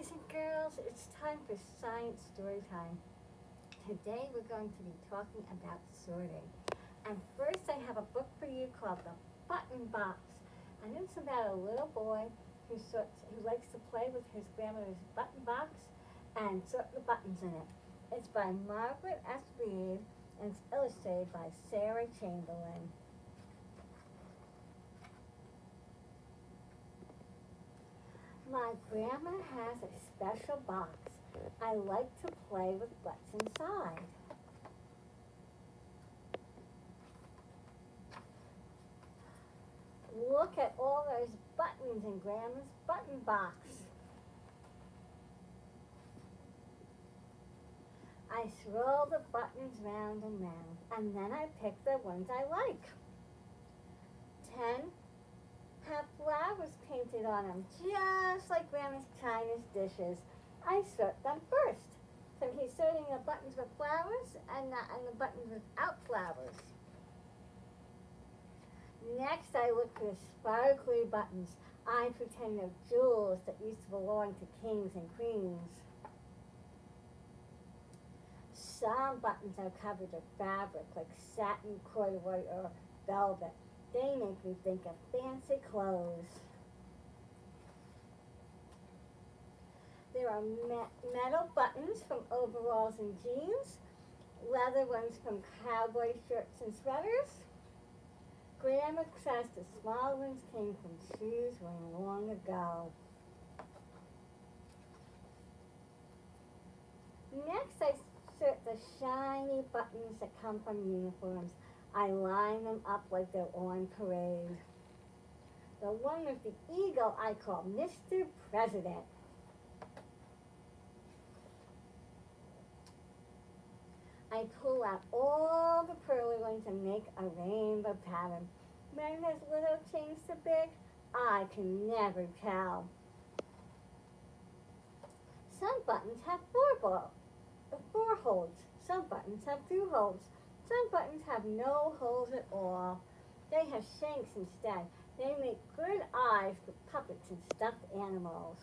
Boys and girls, it's time for science story time. Today we're going to be talking about sorting. And first I have a book for you called The Button Box. And it's about a little boy who likes to play with his grandmother's button box and sort the buttons in it. It's by Margarette Reid and it's illustrated by Sarah Chamberlain. My grandma has a special box. I like to play with what's inside. Look at all those buttons in Grandma's button box. I swirl the buttons round and round, and then I pick the ones I like. 10 have flowers painted on them, just like Grandma's Chinese dishes. I sort them first. So he's sorting the buttons with flowers and the buttons without flowers. Next, I look for the sparkly buttons. I pretend they're jewels that used to belong to kings and queens. Some buttons are covered with fabric, like satin, corduroy, or velvet. They make me think of fancy clothes. There are metal buttons from overalls and jeans, leather ones from cowboy shirts and sweaters. Grandma says the small ones came from shoes worn long ago. Next, I sort the shiny buttons that come from uniforms. I line them up like they're on parade. The one with the eagle I call Mr. President. I pull out all the pearly ones and make a rainbow pattern. When there's little change to big, I can never tell. Some buttons have four holes. Some buttons have 2 holes. Some buttons have no holes at all. They have shanks instead. They make good eyes for puppets and stuffed animals.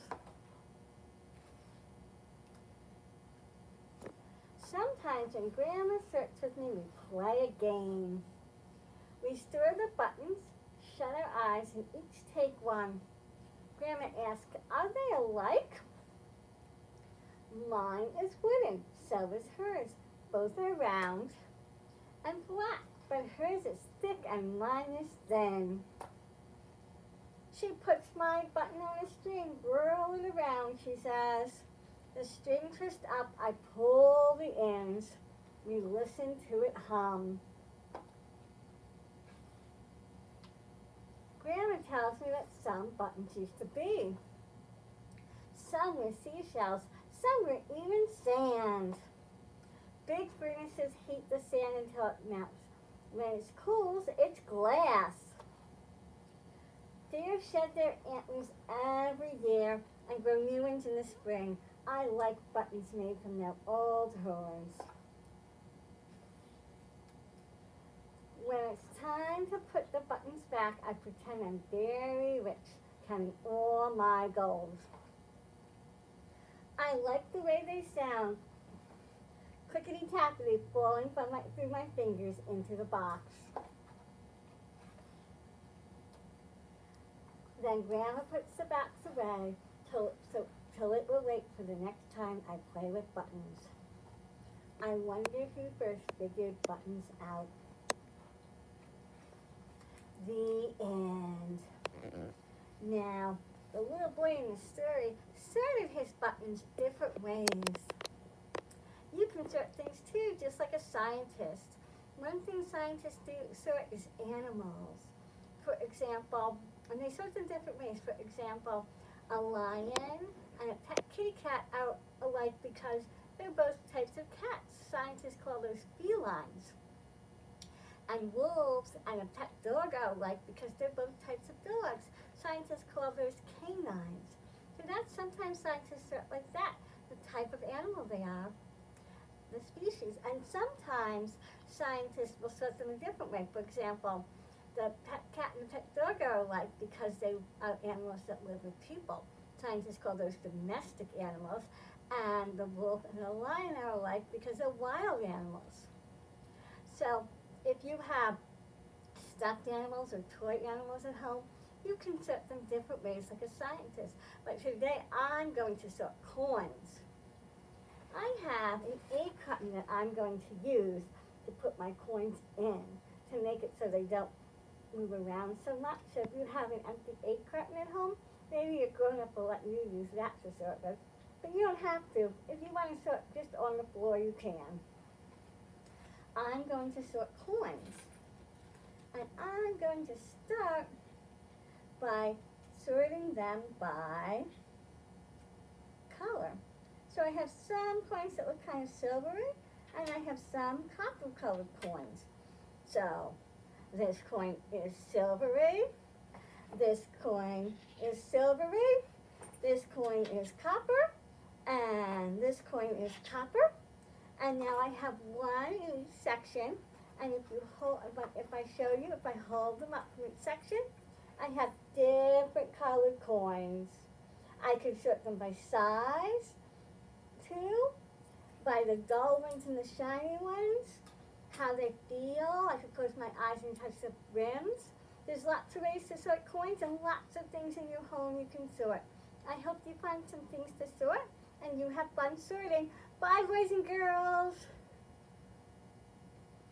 Sometimes when Grandma sorts with me, we play a game. We stir the buttons, shut our eyes, and each take one. Grandma asks, are they alike? Mine is wooden, so is hers. Both are round and flat, but hers is thick and mine is thin. She puts my button on a string, whirl it around, she says. The string twists up, I pull the ends. We listen to it hum. Grandma tells me that some buttons used to be. Some were seashells, some were even sand. Big furnaces heat the sand until it melts. When it cools, it's glass. Deer shed their antlers every year and grow new ones in the spring. I like buttons made from their old horns. When it's time to put the buttons back, I pretend I'm very rich, counting all my gold. I like the way they sound, clickety-tackety, falling through my fingers into the box. Then Grandma puts the box away till it will wait for the next time I play with buttons. I wonder who first figured buttons out. The end. Now, the little boy in the story sorted his buttons different ways. You can sort things too, just like a scientist. One thing scientists do sort is animals. For example, and they sort them different ways. For example, a lion and a pet kitty cat are alike because they're both types of cats. Scientists call those felines. And wolves and a pet dog are alike because they're both types of dogs. Scientists call those canines. So that's sometimes scientists sort like that, the type of animal they are, the species. And sometimes scientists will sort them a different way. For example, the pet cat and the pet dog are alike because they are animals that live with people. scientists call those domestic animals, and the wolf and the lion are alike because they're wild animals. So if you have stuffed animals or toy animals at home, you can sort them different ways like a scientist. But today I'm going to sort coins. I have an egg carton that I'm going to use to put my coins in to make it so they don't move around so much. So if you have an empty egg carton at home, maybe a grown-up will let you use that to sort them. But you don't have to. If you want to sort just on the floor, you can. I'm going to sort coins. And I'm going to start by sorting them by color. So I have some coins that look kind of silvery, and I have some copper-colored coins. So this coin is silvery, this coin is silvery, this coin is copper, and this coin is copper. And now I have one in each section, and if I show you, if I hold them up from each section, I have different colored coins. I could sort them by size, too, by the dull ones and the shiny ones, how they feel. I could close my eyes and touch the rims. There's lots of ways to sort coins and lots of things in your home you can sort. I hope you find some things to sort and you have fun sorting. Bye, boys and girls.